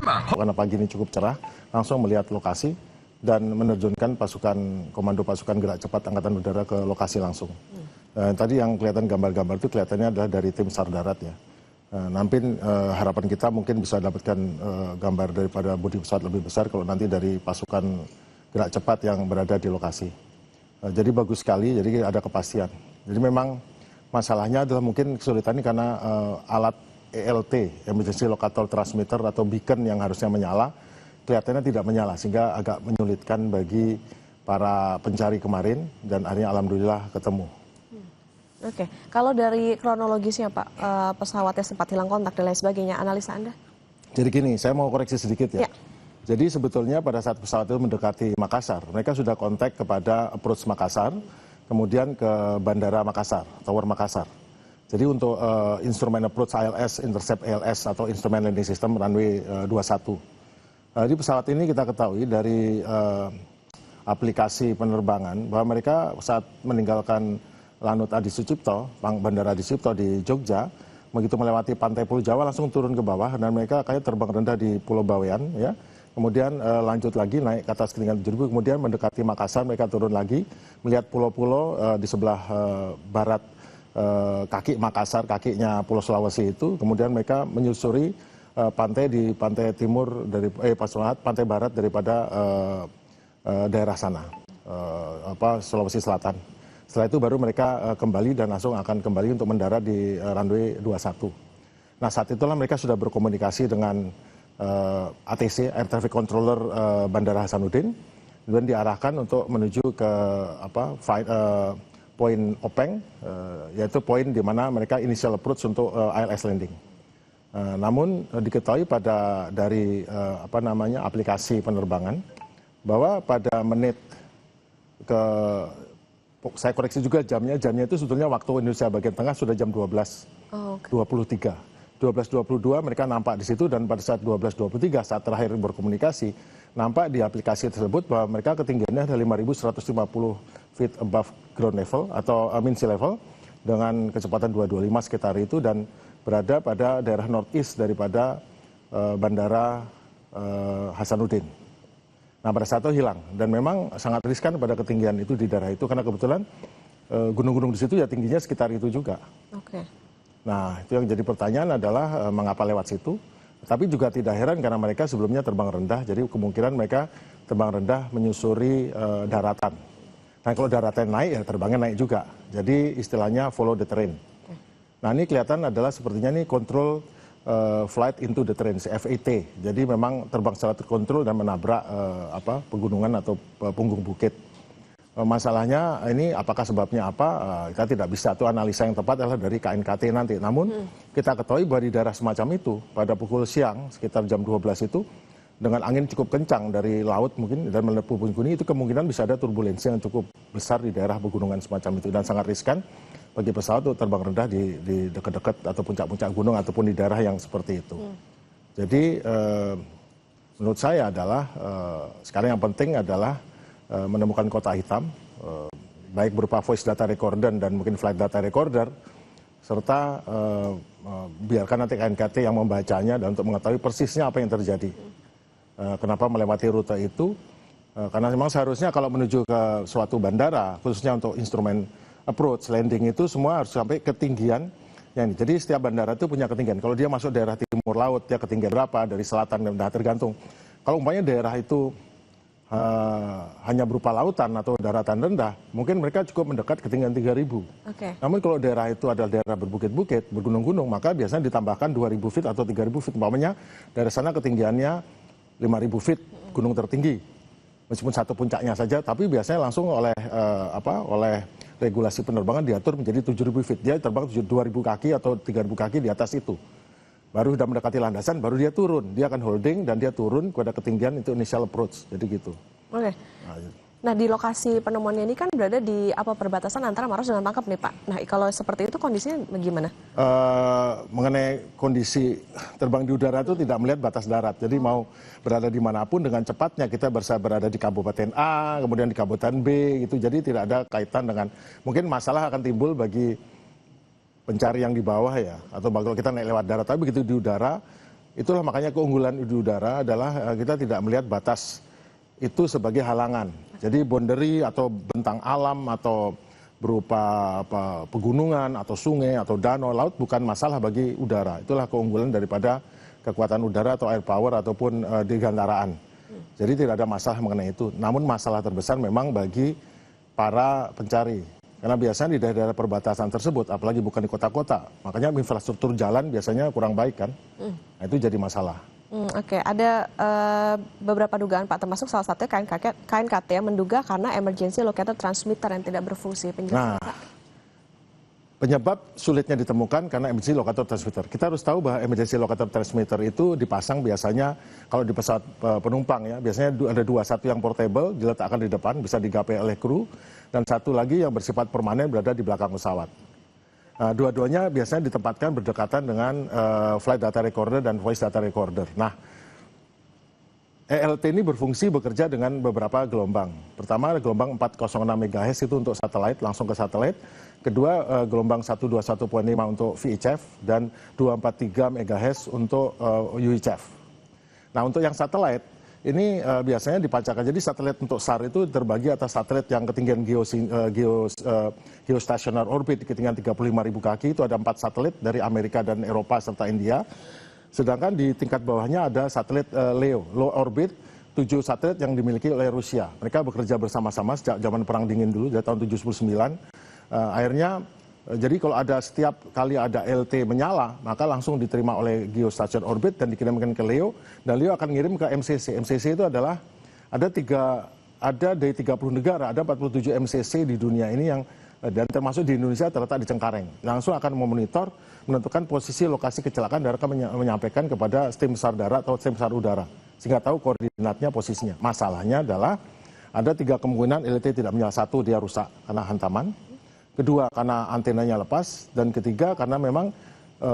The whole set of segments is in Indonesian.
Karena pagi ini cukup cerah, langsung melihat lokasi dan menerjunkan komando pasukan gerak cepat Angkatan Udara ke lokasi langsung. Tadi yang kelihatan gambar-gambar itu kelihatannya adalah dari tim SAR darat ya. Nanti harapan kita mungkin bisa dapatkan gambar daripada bodi pesawat lebih besar kalau nanti dari pasukan gerak cepat yang berada di lokasi. Jadi bagus sekali, jadi ada kepastian. Jadi memang masalahnya adalah mungkin kesulitan ini karena alat ELT, Emergency Locator Transmitter atau beacon yang harusnya menyala, kelihatannya tidak menyala sehingga agak menyulitkan bagi para pencari kemarin dan akhirnya alhamdulillah ketemu. Oke, kalau dari kronologisnya Pak, pesawatnya sempat hilang kontak dan lain sebagainya, analisa Anda? Jadi gini, saya mau koreksi sedikit ya. Ya. Jadi sebetulnya pada saat pesawat itu mendekati Makassar, mereka sudah kontak kepada approach Makassar, kemudian ke Bandara Makassar, Tower Makassar. Jadi untuk instrumen approach ILS, intercept ILS atau instrumen landing system runway 21. Di pesawat ini kita ketahui dari aplikasi penerbangan bahwa mereka saat meninggalkan Lanut Adi Sucipto, Bandara Adi Sucipto di Jogja, begitu melewati pantai Pulau Jawa langsung turun ke bawah dan mereka kayak terbang rendah di Pulau Bawean, ya. Kemudian lanjut lagi naik ke atas ketinggian 7.000, kemudian mendekati Makassar mereka turun lagi melihat pulau-pulau di sebelah barat kaki Makassar, kakinya Pulau Sulawesi itu, kemudian mereka menyusuri pantai di pantai timur dari pantai barat daripada daerah sana, Sulawesi Selatan. Setelah itu baru mereka kembali dan langsung akan kembali untuk mendarat di runway 21. Nah saat itulah mereka sudah berkomunikasi dengan ATC, Air Traffic Controller Bandara Hasanuddin, dan diarahkan untuk menuju ke poin Openg, yaitu poin di mana mereka initial approach untuk ILS landing. Namun diketahui dari aplikasi penerbangan bahwa pada menit saya koreksi juga jamnya itu sebetulnya waktu Indonesia bagian tengah sudah jam 12.23. 12.22 mereka nampak di situ dan pada saat 12.23 saat terakhir berkomunikasi nampak di aplikasi tersebut bahwa mereka ketinggiannya ada 5.150 feet above ground level atau mean sea level dengan kecepatan 225 sekitar itu dan berada pada daerah northeast daripada Bandara Hasanuddin. Nah pada saat itu hilang dan memang sangat riskan pada ketinggian itu di daerah itu karena kebetulan gunung-gunung di situ ya tingginya sekitar itu juga. Oke. Nah itu yang jadi pertanyaan adalah mengapa lewat situ. Tapi juga tidak heran karena mereka sebelumnya terbang rendah, jadi kemungkinan mereka terbang rendah menyusuri daratan. Nah kalau daratan naik ya terbangnya naik juga. Jadi istilahnya follow the terrain. Nah ini kelihatan adalah sepertinya ini control flight into the terrain, FAT. Jadi memang terbang secara terkontrol dan menabrak pegunungan atau punggung bukit. Masalahnya ini apakah sebabnya apa, kita tidak bisa, itu analisa yang tepat adalah dari KNKT nanti. Namun kita ketahui bahwa di daerah semacam itu pada pukul siang sekitar jam 12 itu dengan angin cukup kencang dari laut mungkin dan melepuh puing-puing itu kemungkinan bisa ada turbulensi yang cukup besar di daerah pegunungan semacam itu dan sangat riskan bagi pesawat untuk terbang rendah di dekat-dekat atau puncak-puncak gunung ataupun di daerah yang seperti itu. Jadi menurut saya adalah sekarang yang penting adalah menemukan kotak hitam, baik berupa voice data recorder dan mungkin flight data recorder, serta biarkan nanti KNKT yang membacanya dan untuk mengetahui persisnya apa yang terjadi. Kenapa melewati rute itu? Karena memang seharusnya kalau menuju ke suatu bandara, khususnya untuk instrumen approach, landing itu semua harus sampai ketinggian. Jadi setiap bandara itu punya ketinggian. Kalau dia masuk daerah timur laut, dia ketinggian berapa, dari selatan, dan tergantung. Kalau umpamanya daerah itu hanya berupa lautan atau daratan rendah, mungkin mereka cukup mendekat ketinggian 3.000. Namun kalau daerah itu adalah daerah berbukit-bukit, bergunung-gunung, maka biasanya ditambahkan 2.000 feet atau 3.000 feet. Umpamanya dari sana ketinggiannya 5.000 feet, gunung tertinggi. Meskipun satu puncaknya saja, tapi biasanya langsung oleh regulasi penerbangan diatur menjadi 7.000 feet. Dia terbang 2.000 kaki atau 3.000 kaki di atas itu. Baru sudah mendekati landasan, baru dia turun. Dia akan holding dan dia turun pada ketinggian itu initial approach. Jadi gitu. Oke. Nah di lokasi penemuannya ini kan berada di perbatasan antara Maros dengan Pangkep nih Pak. Nah kalau seperti itu kondisinya bagaimana? Mengenai kondisi terbang di udara itu tidak melihat batas darat. Jadi mau berada dimanapun dengan cepatnya kita bisa berada di Kabupaten A, kemudian di Kabupaten B gitu. Jadi tidak ada kaitan dengan, mungkin masalah akan timbul bagi pencari yang di bawah ya, atau kalau kita naik lewat darat, tapi begitu di udara Itulah makanya keunggulan di udara adalah kita tidak melihat batas itu sebagai halangan. Jadi boundary atau bentang alam atau berupa pegunungan atau sungai atau danau laut bukan masalah bagi udara. Itulah keunggulan daripada kekuatan udara atau air power ataupun dirgantaraan. Jadi tidak ada masalah mengenai itu. Namun masalah terbesar memang bagi para pencari. Karena biasanya di daerah-daerah perbatasan tersebut, apalagi bukan di kota-kota, makanya infrastruktur jalan biasanya kurang baik kan. Nah, itu jadi masalah. Oke, ada beberapa dugaan Pak, termasuk salah satunya KNKT yang menduga karena emergency locator transmitter yang tidak berfungsi. Nah, penyebab sulitnya ditemukan karena emergency locator transmitter. Kita harus tahu bahwa emergency locator transmitter itu dipasang biasanya kalau di pesawat penumpang ya, biasanya ada dua, satu yang portable diletakkan di depan bisa digapai oleh kru, dan satu lagi yang bersifat permanen berada di belakang pesawat. Nah, dua-duanya biasanya ditempatkan berdekatan dengan flight data recorder dan voice data recorder. Nah, ELT ini berfungsi bekerja dengan beberapa gelombang. Pertama, gelombang 406 MHz itu untuk satelit, langsung ke satelit. Kedua, gelombang 121.5 untuk VHF dan 243 MHz untuk UHF. Nah, untuk yang satelit, ini biasanya dipancarkan. Jadi satelit untuk SAR itu terbagi atas satelit yang ketinggian geostationary orbit, ketinggian 35.000 kaki, itu ada 4 satelit dari Amerika dan Eropa serta India. Sedangkan di tingkat bawahnya ada satelit LEO, low orbit, 7 satelit yang dimiliki oleh Rusia. Mereka bekerja bersama-sama sejak zaman Perang Dingin dulu, dari tahun 79. Akhirnya, jadi kalau ada setiap kali ada LT menyala, maka langsung diterima oleh geostationary orbit dan dikirimkan ke LEO, dan LEO akan ngirim ke MCC. MCC itu adalah ada dari 30 negara, ada 47 MCC di dunia ini yang dan termasuk di Indonesia terletak di Cengkareng. Langsung akan memonitor, menentukan posisi lokasi kecelakaan dan akan menyampaikan kepada tim SAR darat atau tim SAR udara, sehingga tahu koordinatnya, posisinya. Masalahnya adalah ada 3 kemungkinan LT tidak menyala. 1, dia rusak karena hantaman. Kedua, karena antenanya lepas. Dan ketiga, karena memang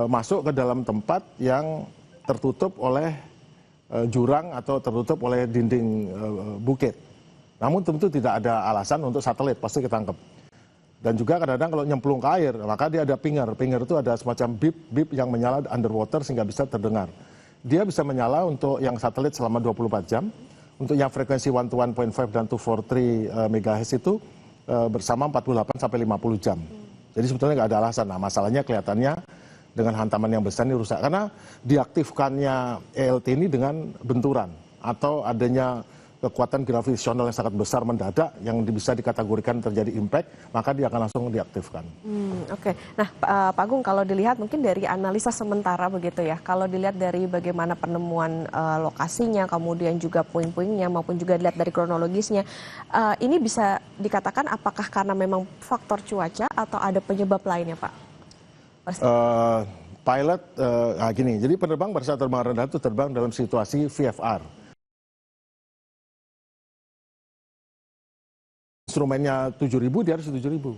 masuk ke dalam tempat yang tertutup oleh jurang atau tertutup oleh dinding bukit. Namun tentu tidak ada alasan untuk satelit, pasti ketangkep. Dan juga kadang-kadang kalau nyemplung ke air, maka dia ada pinger. Pinger itu ada semacam bip yang menyala underwater sehingga bisa terdengar. Dia bisa menyala untuk yang satelit selama 24 jam. Untuk yang frekuensi 121.5 dan 243 MHz itu bersama 48 sampai 50 jam. Jadi sebetulnya nggak ada alasan. Nah, masalahnya kelihatannya dengan hantaman yang besar ini rusak. Karena diaktifkannya ELT ini dengan benturan atau adanya kekuatan gravitasional yang sangat besar mendadak yang bisa dikategorikan terjadi impact, maka dia akan langsung diaktifkan. Oke. Nah, Pak Agung, kalau dilihat mungkin dari analisa sementara begitu ya, kalau dilihat dari bagaimana penemuan lokasinya, kemudian juga puing-puingnya maupun juga dilihat dari kronologisnya, ini bisa dikatakan apakah karena memang faktor cuaca atau ada penyebab lainnya, Pak? Pilot, gini, jadi penerbang pada saat terbang rendah itu terbang dalam situasi VFR. Instrumennya 7.000, dia harus 7.000.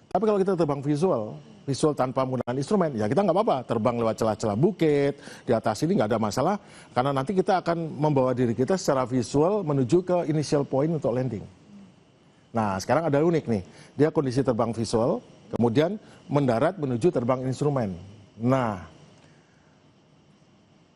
Tapi kalau kita terbang visual tanpa menggunakan instrumen, ya kita nggak apa-apa. Terbang lewat celah-celah bukit, di atas ini nggak ada masalah. Karena nanti kita akan membawa diri kita secara visual menuju ke initial point untuk landing. Nah, sekarang ada unik nih. Dia kondisi terbang visual, kemudian mendarat menuju terbang instrumen. Nah,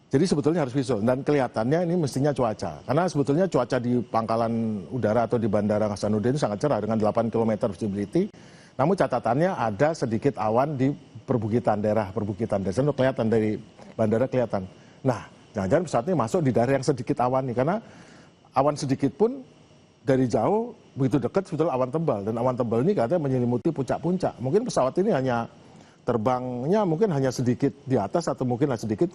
jadi sebetulnya harus visual, dan kelihatannya ini mestinya cuaca. Karena sebetulnya cuaca di pangkalan udara atau di Bandara Hasanuddin itu sangat cerah dengan 8 km visibility. Namun catatannya ada sedikit awan di perbukitan, daerah perbukitan. Dan itu kelihatan dari bandara kelihatan. Nah, jangan-jangan pesawat ini masuk di daerah yang sedikit awan nih. Karena awan sedikit pun dari jauh, begitu dekat sebetulnya awan tebal. Dan awan tebal ini katanya menyelimuti puncak-puncak. Mungkin pesawat ini hanya terbangnya mungkin hanya sedikit di atas atau mungkin sedikit,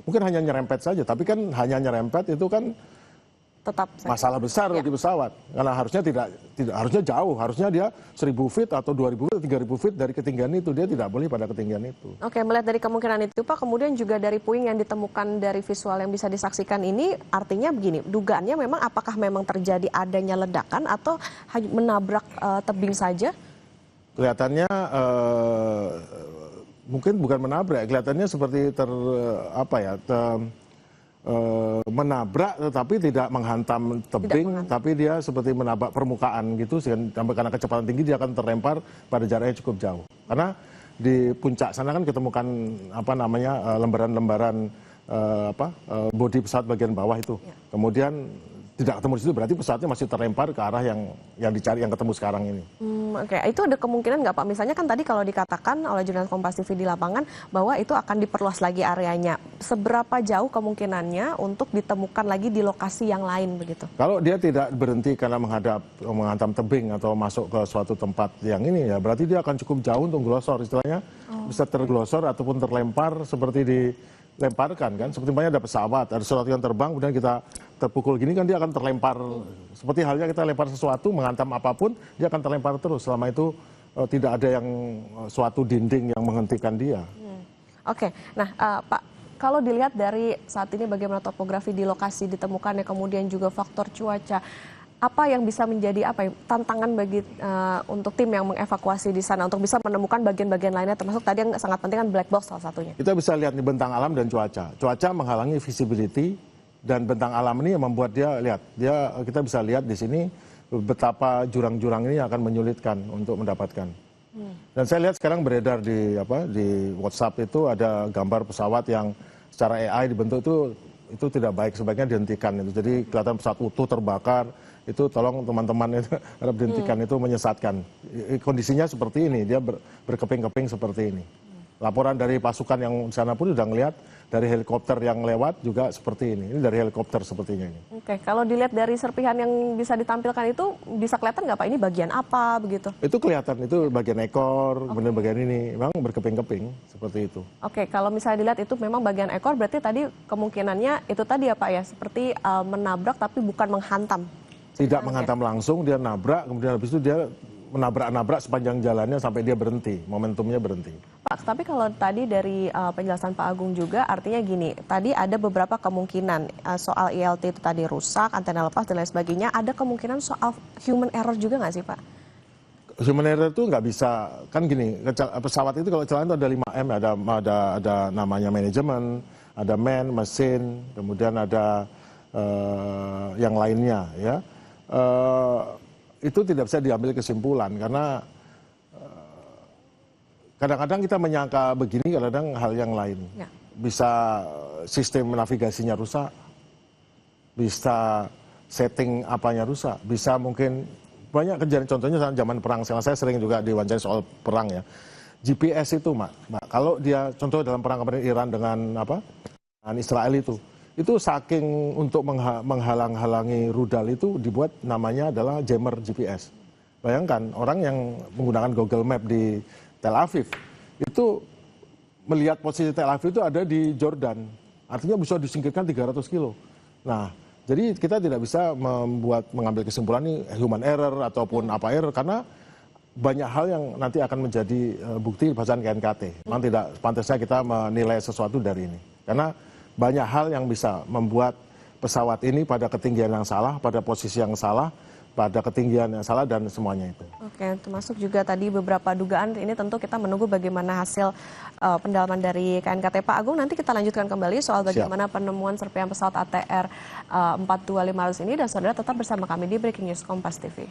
mungkin hanya nyerempet saja. Tapi kan hanya nyerempet itu kan tetap masalah besar di pesawat. Karena harusnya tidak harusnya jauh, harusnya dia 1.000 feet atau 2.000 feet, 3.000 feet dari ketinggian itu, dia tidak boleh pada ketinggian itu. Oke, melihat dari kemungkinan itu Pak, kemudian juga dari puing yang ditemukan dari visual yang bisa disaksikan ini, artinya begini, dugaannya memang apakah memang terjadi adanya ledakan atau menabrak tebing saja? Kelihatannya mungkin bukan menabrak, kelihatannya seperti menabrak tetapi tidak menghantam tebing, tapi dia seperti menabrak permukaan gitu, sampai karena kecepatan tinggi dia akan terlempar pada jarak yang cukup jauh. Karena di puncak sana kan ketemukan lembaran-lembaran bodi pesawat bagian bawah itu. Kemudian tidak ketemu di situ, berarti pesawatnya masih terlempar ke arah yang dicari, yang ketemu sekarang ini. Oke, itu ada kemungkinan nggak Pak? Misalnya kan tadi kalau dikatakan oleh jurnalis Kompas TV di lapangan bahwa itu akan diperluas lagi areanya. Seberapa jauh kemungkinannya untuk ditemukan lagi di lokasi yang lain begitu? Kalau dia tidak berhenti karena menghantam tebing atau masuk ke suatu tempat yang ini ya, berarti dia akan cukup jauh untuk glosor, istilahnya bisa terglosor ataupun terlempar seperti dilemparkan kan. Seperti ada pesawat, ada sesuatu yang terbang, kemudian kita terpukul gini kan dia akan terlempar. Seperti halnya kita lempar sesuatu, menghantam apapun, dia akan terlempar terus. Selama itu tidak ada yang suatu dinding yang menghentikan dia. Oke, nah Pak, kalau dilihat dari saat ini bagaimana topografi di lokasi ditemukannya, kemudian juga faktor cuaca, apa yang bisa menjadi tantangan bagi untuk tim yang mengevakuasi di sana untuk bisa menemukan bagian-bagian lainnya, termasuk tadi yang sangat penting kan black box salah satunya. Kita bisa lihat di bentang alam dan cuaca. Cuaca menghalangi visibility dan bentang alam ini yang membuat kita bisa lihat di sini betapa jurang-jurang ini akan menyulitkan untuk mendapatkan. Dan saya lihat sekarang beredar di WhatsApp itu ada gambar pesawat yang secara AI dibentuk itu tidak baik, sebaiknya dihentikan itu. Jadi kelihatan pesawat utuh terbakar, itu tolong teman-teman itu harap dihentikan, itu menyesatkan. Kondisinya seperti ini, dia berkeping-keping seperti ini. Laporan dari pasukan yang di sana pun sudah ngelihat, dari helikopter yang lewat juga seperti ini. Ini dari helikopter sepertinya ini. Oke, kalau dilihat dari serpihan yang bisa ditampilkan itu bisa kelihatan nggak Pak ini bagian apa begitu? Itu kelihatan, itu bagian ekor, kemudian bagian ini, memang berkeping-keping seperti itu. Oke, kalau misalnya dilihat itu memang bagian ekor, berarti tadi kemungkinannya itu tadi ya Pak ya, seperti menabrak tapi bukan menghantam. Tidak menghantam langsung, dia nabrak, kemudian habis itu dia menabrak-nabrak sepanjang jalannya sampai dia berhenti, momentumnya berhenti. Pak, tapi kalau tadi dari penjelasan Pak Agung juga artinya gini, tadi ada beberapa kemungkinan soal ILT itu tadi rusak, antena lepas dan lain sebagainya, ada kemungkinan soal human error juga nggak sih Pak? Human error itu nggak bisa, kan gini, pesawat itu kalau kecelakaan itu ada 5M, ada namanya manajemen, ada man, mesin, kemudian ada yang lainnya ya. Itu tidak bisa diambil kesimpulan karena kadang-kadang kita menyangka begini, kadang-kadang hal yang lain. Ya. Bisa sistem navigasinya rusak, bisa setting apanya rusak, bisa mungkin banyak kejadian, contohnya zaman perang, saya sering juga diwawancara soal perang ya. GPS itu, Mbak, kalau dia contoh dalam perang kemarin Iran dengan Israel itu saking untuk menghalang-halangi rudal itu dibuat namanya adalah jammer GPS. Bayangkan orang yang menggunakan Google Map di Tel Aviv itu melihat posisi Tel Aviv itu ada di Jordan, artinya bisa disingkirkan 300 kilo. Nah, jadi kita tidak bisa mengambil kesimpulan ini human error ataupun apa error karena banyak hal yang nanti akan menjadi bukti bacaan KNKT. Memang tidak pantasnya kita menilai sesuatu dari ini karena banyak hal yang bisa membuat pesawat ini pada ketinggian yang salah, pada posisi yang salah, pada ketinggian yang salah dan semuanya itu. Oke, termasuk juga tadi beberapa dugaan, ini tentu kita menunggu bagaimana hasil pendalaman dari KNKT. Pak Agung, nanti kita lanjutkan kembali soal bagaimana penemuan serpihan pesawat ATR 42.500 ini, dan saudara tetap bersama kami di Breaking News Kompas TV.